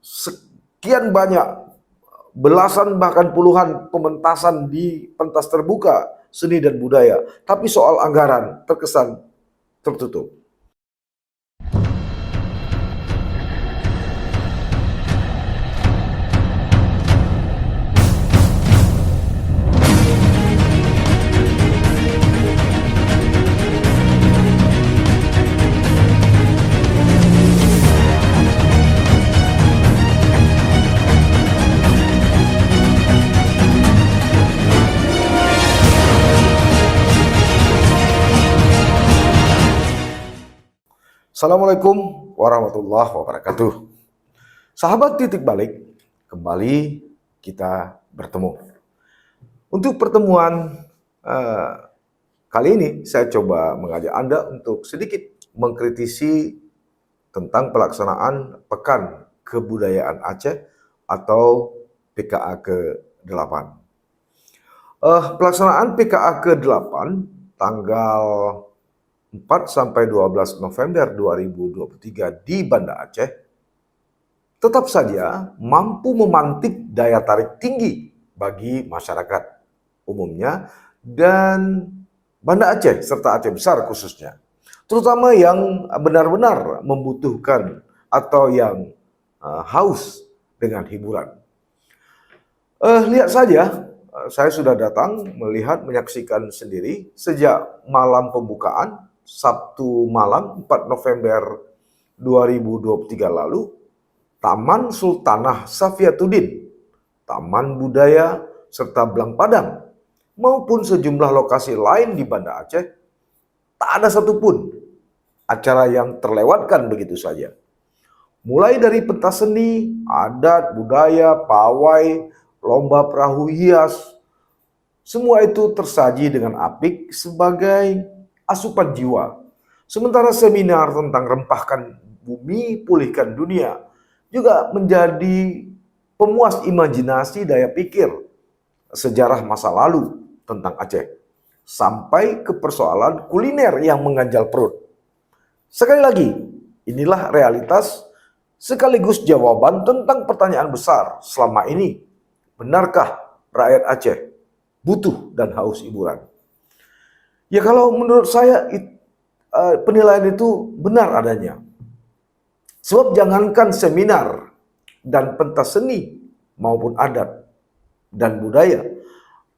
sekian banyak, belasan bahkan puluhan pementasan di pentas terbuka seni dan budaya, tapi soal anggaran terkesan tertutup. Assalamualaikum warahmatullahi wabarakatuh. Sahabat Titik Balik, kembali kita bertemu. Untuk pertemuan kali ini, saya coba mengajak Anda untuk sedikit mengkritisi tentang pelaksanaan Pekan Kebudayaan Aceh atau PKA ke-8. Pelaksanaan PKA ke-8 tanggal 4 sampai 12 November 2023 di Banda Aceh tetap saja mampu memantik daya tarik tinggi bagi masyarakat umumnya dan Banda Aceh serta Aceh Besar khususnya, terutama yang benar-benar membutuhkan atau yang haus dengan hiburan. Lihat saja, saya sudah datang melihat, menyaksikan sendiri sejak malam pembukaan Sabtu malam 4 November 2023 lalu, Taman Sultanah Safiatuddin, Taman Budaya, serta Belang Padang, maupun sejumlah lokasi lain di Banda Aceh, tak ada satupun acara yang terlewatkan begitu saja. Mulai dari pentas seni, adat, budaya, pawai, lomba perahu hias, semua itu tersaji dengan apik sebagai asupan jiwa. Sementara seminar tentang rempahkan bumi, pulihkan dunia juga menjadi pemuas imajinasi daya pikir sejarah masa lalu tentang Aceh, sampai ke persoalan kuliner yang mengganjal perut. Sekali lagi, inilah realitas sekaligus jawaban tentang pertanyaan besar selama ini. Benarkah rakyat Aceh butuh dan haus hiburan? Ya, kalau menurut saya penilaian itu benar adanya. Sebab jangankan seminar dan pentas seni maupun adat dan budaya,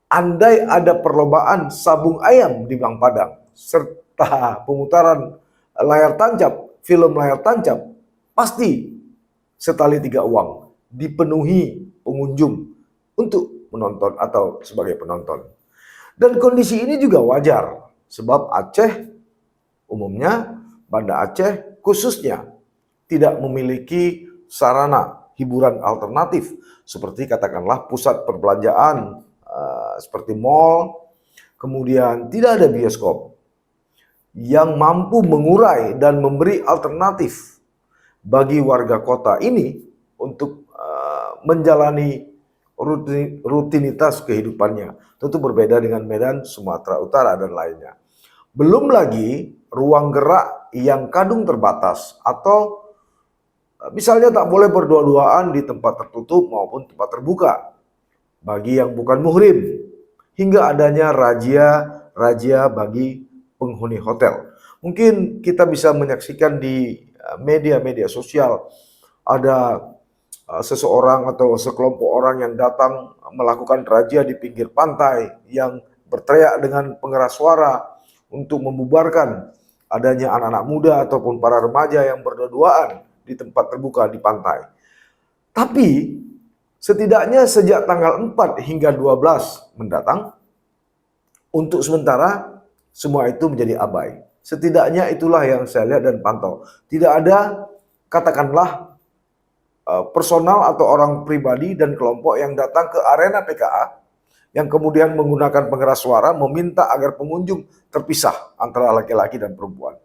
andai ada perlombaan sabung ayam di Belang Padang serta pemutaran layar tancap, film layar tancap, pasti setali tiga uang dipenuhi pengunjung untuk menonton atau sebagai penonton. Dan kondisi ini juga wajar, sebab Aceh umumnya, Banda Aceh khususnya, tidak memiliki sarana hiburan alternatif seperti katakanlah pusat perbelanjaan seperti mall, kemudian tidak ada bioskop yang mampu mengurai dan memberi alternatif bagi warga kota ini untuk menjalani rutinitas kehidupannya. Tentu berbeda dengan Medan, Sumatera Utara, dan lainnya. Belum lagi ruang gerak yang kadung terbatas, atau misalnya tak boleh berdua-duaan di tempat tertutup maupun tempat terbuka bagi yang bukan muhrim, hingga adanya razia bagi penghuni hotel. Mungkin kita bisa menyaksikan di media-media sosial ada seseorang atau sekelompok orang yang datang melakukan razia di pinggir pantai yang berteriak dengan pengeras suara untuk membubarkan adanya anak-anak muda ataupun para remaja yang berdua-duaan di tempat terbuka di pantai. Tapi setidaknya sejak tanggal 4 hingga 12 mendatang, untuk sementara semua itu menjadi abai. Setidaknya itulah yang saya lihat dan pantau. Tidak ada katakanlah personal atau orang pribadi dan kelompok yang datang ke arena PKA yang kemudian menggunakan pengeras suara meminta agar pengunjung terpisah antara laki-laki dan perempuan.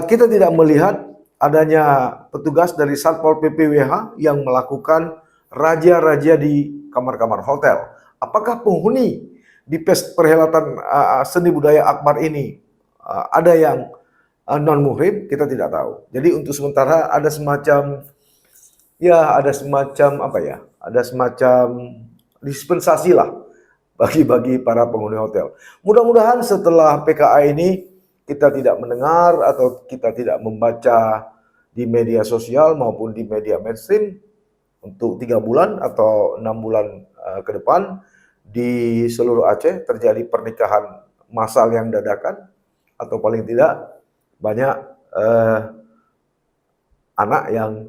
Kita tidak melihat adanya petugas dari Satpol PPWH yang melakukan razia di kamar-kamar hotel. Apakah penghuni di perhelatan seni budaya Akbar ini ada yang non-muhrim? Kita tidak tahu. Jadi untuk sementara ada semacam ya ada semacam apa ya? Ada semacam dispensasi lah bagi para penghuni hotel. Mudah-mudahan setelah PKA ini kita tidak mendengar atau kita tidak membaca di media sosial maupun di media mainstream untuk 3 bulan atau 6 bulan ke depan di seluruh Aceh terjadi pernikahan massal yang dadakan atau paling tidak banyak anak yang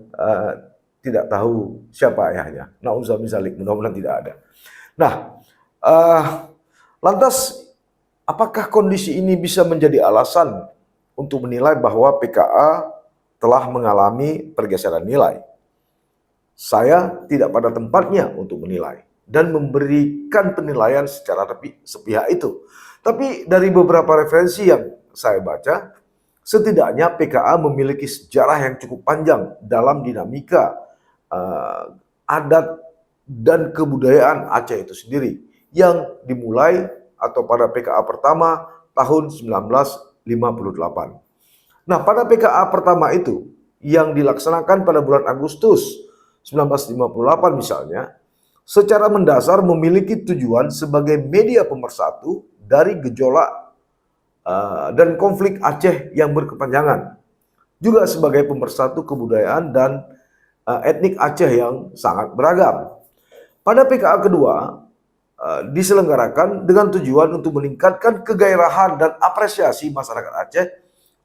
tidak tahu siapa ayahnya. Nauzubidzalik, mudah-mudahan tidak ada. Nah, lantas apakah kondisi ini bisa menjadi alasan untuk menilai bahwa PKA telah mengalami pergeseran nilai? Saya tidak pada tempatnya untuk menilai dan memberikan penilaian secara sepihak itu. Tapi dari beberapa referensi yang saya baca, setidaknya PKA memiliki sejarah yang cukup panjang dalam dinamika adat dan kebudayaan Aceh itu sendiri yang dimulai atau pada PKA pertama tahun 1958. Nah, pada PKA pertama itu yang dilaksanakan pada bulan Agustus 1958 misalnya, secara mendasar memiliki tujuan sebagai media pemersatu dari gejolak dan konflik Aceh yang berkepanjangan, juga sebagai pemersatu kebudayaan dan etnik Aceh yang sangat beragam. Pada PKA kedua diselenggarakan dengan tujuan untuk meningkatkan kegairahan dan apresiasi masyarakat Aceh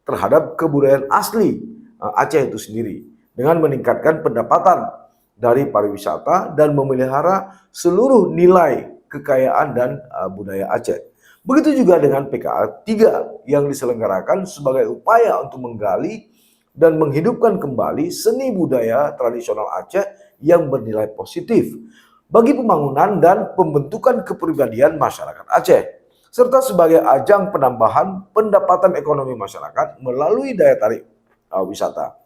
terhadap kebudayaan asli Aceh itu sendiri dengan meningkatkan pendapatan dari pariwisata dan memelihara seluruh nilai kekayaan dan budaya Aceh. Begitu juga dengan PKA 3 yang diselenggarakan sebagai upaya untuk menggali dan menghidupkan kembali seni budaya tradisional Aceh yang bernilai positif bagi pembangunan dan pembentukan kepribadian masyarakat Aceh, serta sebagai ajang penambahan pendapatan ekonomi masyarakat melalui daya tarik wisata.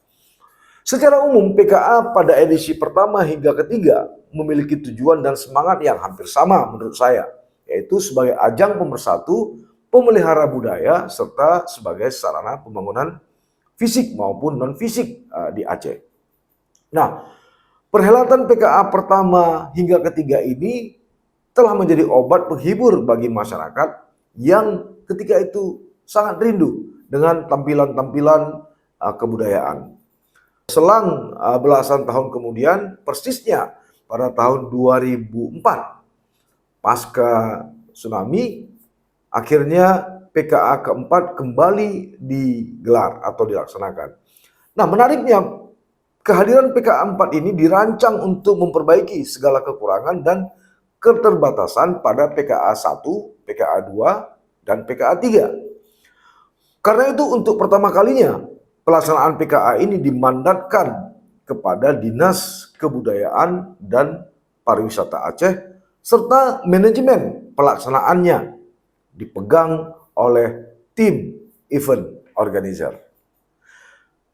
Secara umum, PKA pada edisi pertama hingga ketiga memiliki tujuan dan semangat yang hampir sama menurut saya, yaitu sebagai ajang pemersatu, pemelihara budaya, serta sebagai sarana pembangunan fisik maupun non-fisik di Aceh. Nah, perhelatan PKA pertama hingga ketiga ini telah menjadi obat penghibur bagi masyarakat yang ketika itu sangat rindu dengan tampilan-tampilan kebudayaan. Selang belasan tahun kemudian, persisnya pada tahun 2004, pasca tsunami, akhirnya PKA keempat kembali digelar atau dilaksanakan. Nah, menariknya, kehadiran PKA 4 ini dirancang untuk memperbaiki segala kekurangan dan keterbatasan pada PKA 1, PKA 2, dan PKA 3. Karena itu untuk pertama kalinya pelaksanaan PKA ini dimandatkan kepada Dinas Kebudayaan dan Pariwisata Aceh serta manajemen pelaksanaannya dipegang oleh tim event organizer.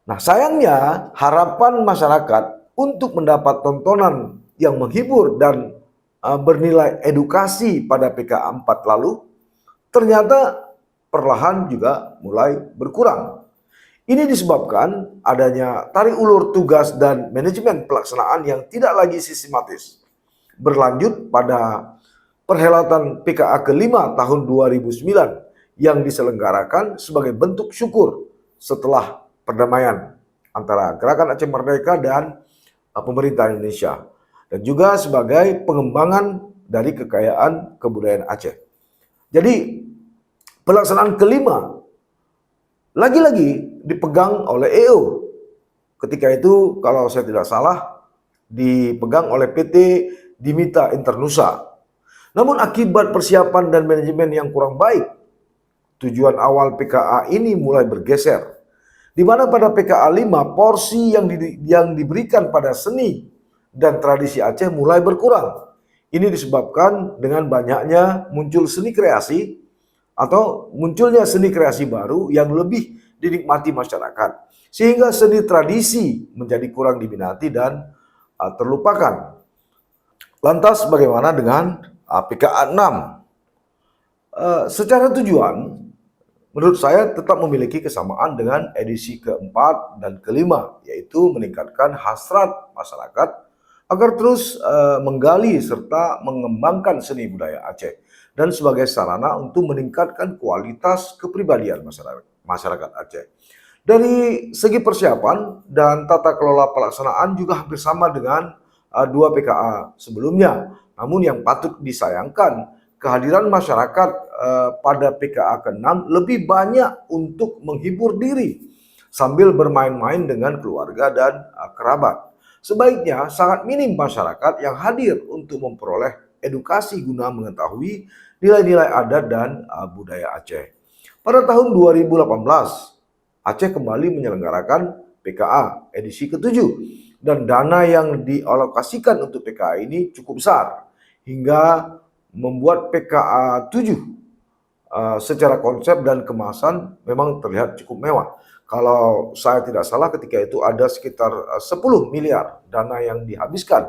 Nah, sayangnya harapan masyarakat untuk mendapat tontonan yang menghibur dan bernilai edukasi pada PKA 4 lalu ternyata perlahan juga mulai berkurang. Ini disebabkan adanya tarik ulur tugas dan manajemen pelaksanaan yang tidak lagi sistematis. Berlanjut pada perhelatan PKA kelima tahun 2009 yang diselenggarakan sebagai bentuk syukur setelah perdamaian antara Gerakan Aceh Merdeka dan pemerintah Indonesia, dan juga sebagai pengembangan dari kekayaan kebudayaan Aceh. Jadi pelaksanaan kelima lagi-lagi dipegang oleh EO. Ketika itu kalau saya tidak salah dipegang oleh PT Dimita Internusa. Namun akibat persiapan dan manajemen yang kurang baik, tujuan awal PKA ini mulai bergeser. Di mana pada PKA 5 porsi yang diberikan pada seni dan tradisi Aceh mulai berkurang. Ini disebabkan dengan banyaknya muncul seni kreasi atau munculnya seni kreasi baru yang lebih dinikmati masyarakat, sehingga seni tradisi menjadi kurang diminati dan terlupakan. Lantas bagaimana dengan PKA 6? Secara tujuan menurut saya tetap memiliki kesamaan dengan edisi keempat dan kelima, yaitu meningkatkan hasrat masyarakat agar terus menggali serta mengembangkan seni budaya Aceh dan sebagai sarana untuk meningkatkan kualitas kepribadian masyarakat Aceh. Dari segi persiapan dan tata kelola pelaksanaan juga hampir sama dengan dua PKA sebelumnya. Namun yang patut disayangkan, kehadiran masyarakat pada PKA ke-6 lebih banyak untuk menghibur diri sambil bermain-main dengan keluarga dan kerabat. Sebaiknya sangat minim masyarakat yang hadir untuk memperoleh edukasi guna mengetahui nilai-nilai adat dan budaya Aceh. Pada tahun 2018, Aceh kembali menyelenggarakan PKA edisi ke-7 dan dana yang dialokasikan untuk PKA ini cukup besar hingga membuat PKA 7 secara konsep dan kemasan memang terlihat cukup mewah. Kalau saya tidak salah ketika itu ada sekitar 10 miliar dana yang dihabiskan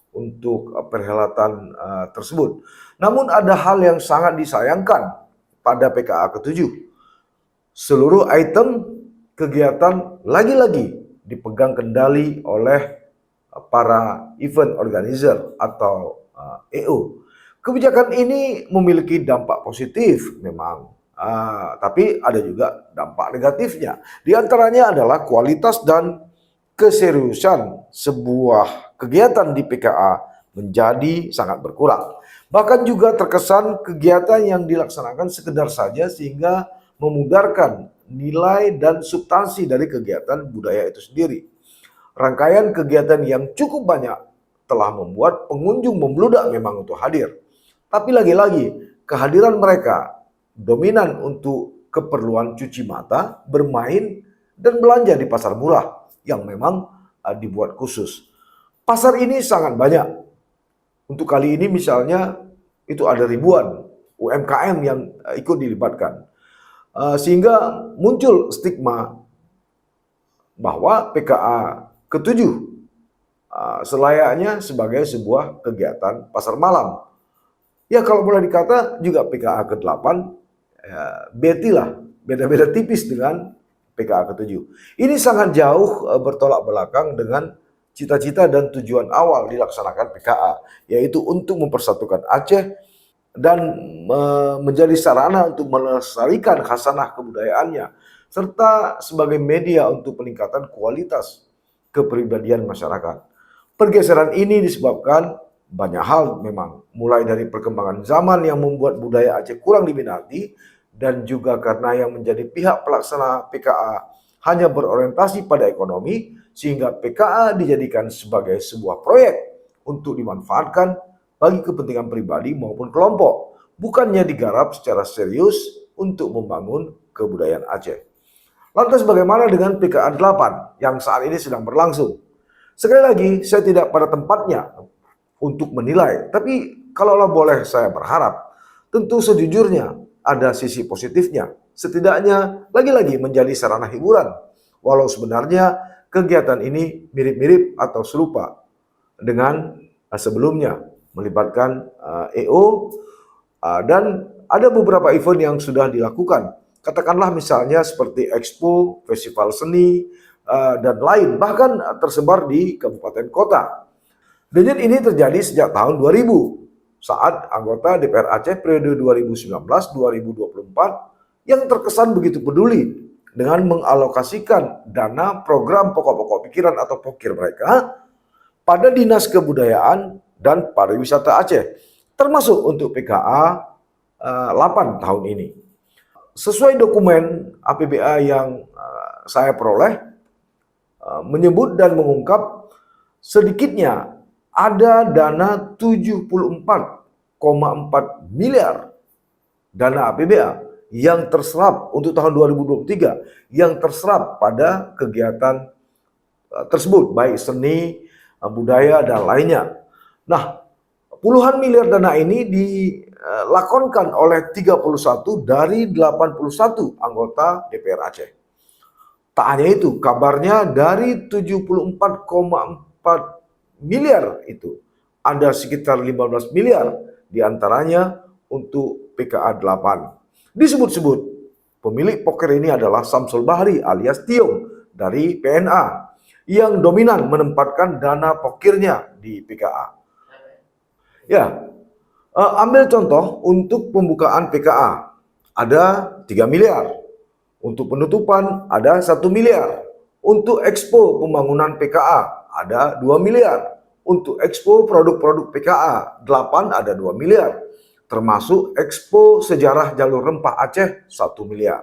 untuk perhelatan tersebut. Namun ada hal yang sangat disayangkan pada PKA ke-7. Seluruh item kegiatan lagi-lagi dipegang kendali oleh para event organizer atau EO. Kebijakan ini memiliki dampak positif memang, tapi ada juga dampak negatifnya. Di antaranya adalah kualitas dan keseriusan sebuah kegiatan di PKA menjadi sangat berkurang. Bahkan juga terkesan kegiatan yang dilaksanakan sekedar saja sehingga memudarkan nilai dan substansi dari kegiatan budaya itu sendiri. Rangkaian kegiatan yang cukup banyak telah membuat pengunjung membludak memang untuk hadir. Tapi lagi-lagi kehadiran mereka dominan untuk keperluan cuci mata, bermain, dan belanja di pasar murah yang memang dibuat khusus. Pasar ini sangat banyak. Untuk kali ini misalnya itu ada ribuan UMKM yang ikut dilibatkan. Sehingga muncul stigma bahwa PKA ke-7 selayaknya sebagai sebuah kegiatan pasar malam. Ya kalau boleh dikata juga PKA ke-8 beda-beda tipis dengan PKA ke-7. Ini sangat jauh bertolak belakang dengan cita-cita dan tujuan awal dilaksanakan PKA, yaitu untuk mempersatukan Aceh dan menjadi sarana untuk melestarikan khasanah kebudayaannya, serta sebagai media untuk peningkatan kualitas kepribadian masyarakat. Pergeseran ini disebabkan banyak hal memang, mulai dari perkembangan zaman yang membuat budaya Aceh kurang diminati, dan juga karena yang menjadi pihak pelaksana PKA hanya berorientasi pada ekonomi, sehingga PKA dijadikan sebagai sebuah proyek untuk dimanfaatkan bagi kepentingan pribadi maupun kelompok, bukannya digarap secara serius untuk membangun kebudayaan Aceh. Lantas bagaimana dengan PKA 8 yang saat ini sedang berlangsung? Sekali lagi, saya tidak pada tempatnya untuk menilai, tapi kalaulah boleh saya berharap, tentu sejujurnya ada sisi positifnya. Setidaknya lagi-lagi menjadi sarana hiburan, walau sebenarnya kegiatan ini mirip-mirip atau serupa dengan sebelumnya, melibatkan EO dan ada beberapa event yang sudah dilakukan. Katakanlah misalnya seperti expo, festival seni, dan lain, bahkan tersebar di kabupaten kota. Dan ini terjadi sejak tahun 2000, saat anggota DPR Aceh periode 2019-2024 yang terkesan begitu peduli dengan mengalokasikan dana program pokok-pokok pikiran atau pokir mereka pada Dinas Kebudayaan dan Pariwisata Aceh, termasuk untuk PKA 8 tahun ini. Sesuai dokumen APBA yang saya peroleh, menyebut dan mengungkap sedikitnya ada dana 74,4 miliar dana APBA yang terserap untuk tahun 2023 yang terserap pada kegiatan tersebut, baik seni, budaya, dan lainnya. Nah, puluhan miliar dana ini dilakonkan oleh 31 dari 81 anggota DPR Aceh. Tak hanya itu, kabarnya dari 74,4 miliar itu, ada sekitar 15 miliar diantaranya untuk PKA 8. Disebut-sebut Pemilik poker ini adalah Samsul Bahri alias Tiong dari PNA yang dominan menempatkan dana pokernya di PKA. Ya, ambil contoh untuk pembukaan PKA ada 3 miliar, untuk penutupan ada 1 miliar, untuk expo pembangunan PKA ada 2 miliar, untuk expo produk-produk PKA 8 ada 2 miliar. Termasuk Expo Sejarah Jalur Rempah Aceh 1 miliar.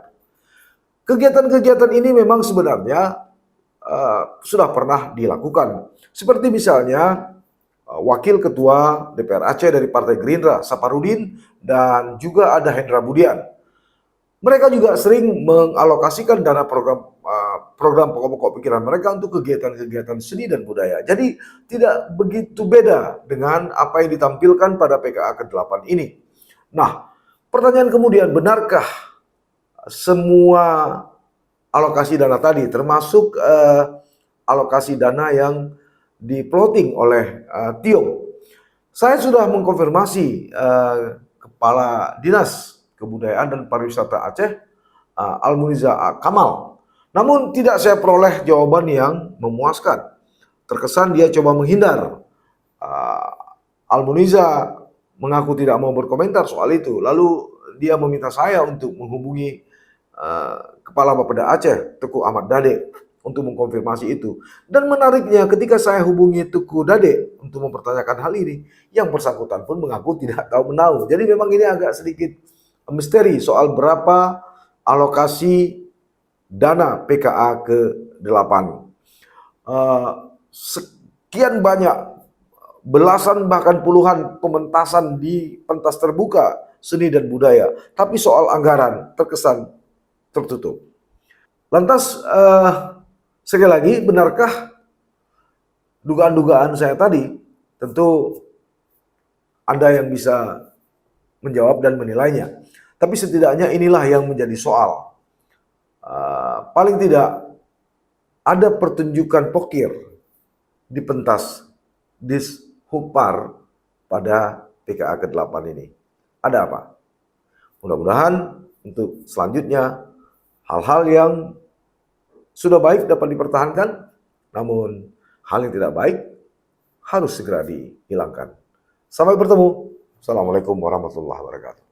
Kegiatan-kegiatan ini memang sebenarnya sudah pernah dilakukan. Seperti misalnya Wakil Ketua DPR Aceh dari Partai Gerindra, Saparudin, dan juga ada Hendra Budian. Mereka juga sering mengalokasikan dana program pokok-pokok pikiran mereka untuk kegiatan-kegiatan seni dan budaya. Jadi tidak begitu beda dengan apa yang ditampilkan pada PKA ke-8 ini. Nah, pertanyaan kemudian, benarkah semua alokasi dana tadi, termasuk alokasi dana yang di-plotting oleh Tiong? Saya sudah mengkonfirmasi Kepala Dinas Kebudayaan dan Pariwisata Aceh, Almuniza Kamal. Namun tidak saya peroleh jawaban yang memuaskan. Terkesan dia coba menghindar. Almuniza mengaku tidak mau berkomentar soal itu. Lalu dia meminta saya untuk menghubungi Kepala Bapeda Aceh, Teguh Ahmad Dade, untuk mengkonfirmasi itu. Dan menariknya ketika saya hubungi Teguh Dade untuk mempertanyakan hal ini, yang bersangkutan pun mengaku tidak tahu menahu. Jadi memang ini agak sedikit misteri soal berapa alokasi dana PKA ke-8. Sekian banyak, belasan bahkan puluhan pementasan di pentas terbuka seni dan budaya, tapi soal anggaran terkesan tertutup. Lantas sekali lagi, benarkah dugaan-dugaan saya tadi? Tentu Anda yang bisa menjawab dan menilainya. Tapi setidaknya inilah yang menjadi soal. Paling tidak ada pertunjukan poker di pentas Dishupar pada PKA ke-8 ini. Ada apa? Mudah-mudahan untuk selanjutnya hal-hal yang sudah baik dapat dipertahankan, namun hal yang tidak baik harus segera dihilangkan. Sampai bertemu. Assalamualaikum warahmatullahi wabarakatuh.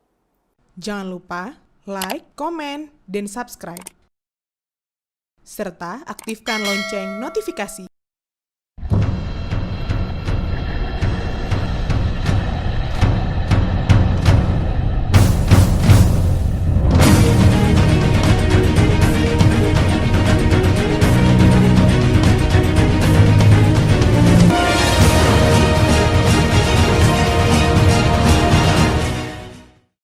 Jangan lupa like, komen, dan subscribe. Serta aktifkan lonceng notifikasi